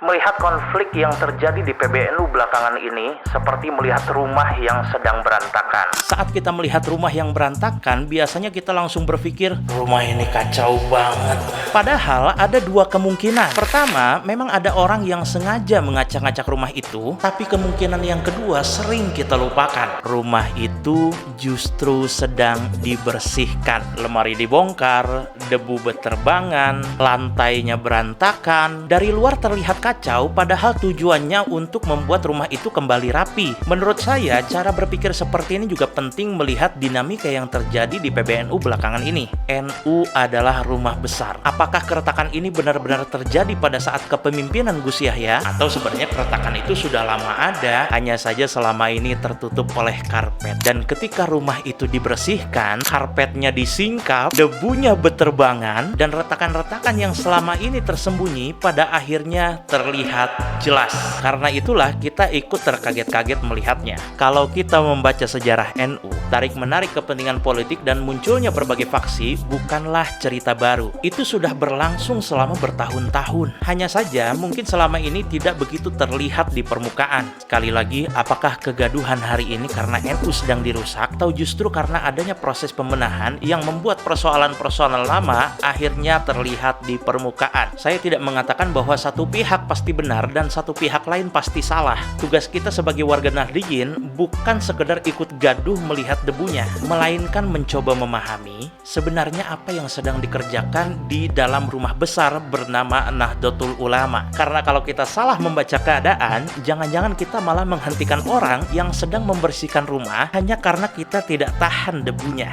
Melihat konflik yang terjadi di PBNU belakangan ini seperti melihat rumah yang sedang berantakan. Saat kita melihat rumah yang berantakan, biasanya kita langsung berpikir, rumah ini kacau banget. Padahal ada dua kemungkinan. Pertama, memang ada orang yang sengaja mengacak-ngacak rumah itu, tapi kemungkinan yang kedua sering kita lupakan. Rumah itu justru sedang dibersihkan. Lemari dibongkar, debu berterbangan, lantainya berantakan. Dari luar terlihat kacau, padahal tujuannya untuk membuat rumah itu kembali rapi. Menurut saya, cara berpikir seperti ini juga penting melihat dinamika yang terjadi di PBNU belakangan ini. NU adalah rumah besar. Apakah keretakan ini benar-benar terjadi pada saat kepemimpinan Gus Yahya? Atau sebenarnya keretakan itu sudah lama ada, hanya saja selama ini tertutup oleh karpet. Dan ketika rumah itu dibersihkan, karpetnya disingkap, debunya berterbangan, dan retakan-retakan yang selama ini tersembunyi pada akhirnya terlihat jelas. Karena itulah kita ikut terkaget-kaget melihatnya. Kalau kita membaca sejarah NU, tarik-menarik kepentingan politik dan munculnya berbagai faksi bukanlah cerita baru. Itu sudah berlangsung selama bertahun-tahun. Hanya saja mungkin selama ini tidak begitu terlihat di permukaan. Sekali lagi, apakah kegaduhan hari ini karena NU sedang dirusak atau justru karena adanya proses pembenahan yang membuat persoalan-persoalan lama akhirnya terlihat di permukaan? Saya tidak mengatakan bahwa satu pihak pasti benar dan satu pihak lain pasti salah. Tugas kita sebagai warga Nahdliyin bukan sekedar ikut gaduh melihat debunya, melainkan mencoba memahami sebenarnya apa yang sedang dikerjakan di dalam rumah besar bernama Nahdlatul Ulama. Karena kalau kita salah membaca keadaan, jangan-jangan kita malah menghentikan orang yang sedang membersihkan rumah hanya karena kita tidak tahan debunya.